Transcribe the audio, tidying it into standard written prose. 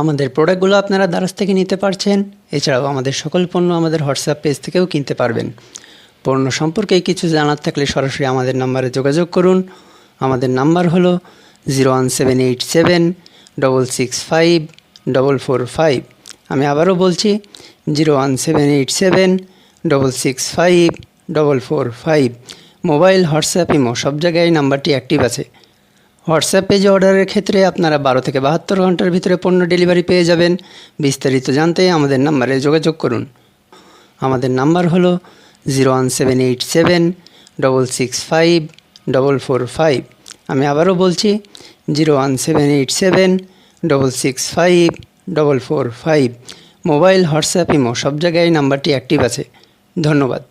আমাদের প্রোডাক্টগুলো আপনারা দারাজ থেকে নিতে পারছেন। এছাড়াও আমাদের সকল পণ্য আমাদের হোয়াটসঅ্যাপ পেজ থেকেও কিনতে পারবেন। পণ্য সম্পর্কে কিছু জানার থাকলে সরাসরি আমাদের নাম্বারে যোগাযোগ করুন। আমাদের নাম্বার হলো 01787 665 445। আমি আবারও বলছি 01787 665 445। মোবাইল, হোয়াটসঅ্যাপ, ইমো সব জায়গায় নাম্বারটি অ্যাক্টিভ আছে। হোয়াটসঅ্যাপ পেজে অর্ডারের ক্ষেত্রে আপনারা 12 থেকে 72 ঘন্টার ভিতরে পণ্য ডেলিভারি পেয়ে যাবেন। বিস্তারিত জানতে আমাদের নাম্বারে যোগাযোগ করুন। আমাদের নাম্বার হলো 01787 665 445। আমি আবারও বলছি 01787 665 445। মোবাইল, হোয়াটসঅ্যাপ, ইমো সব জায়গায় নাম্বারটি অ্যাক্টিভ আছে। ধন্যবাদ।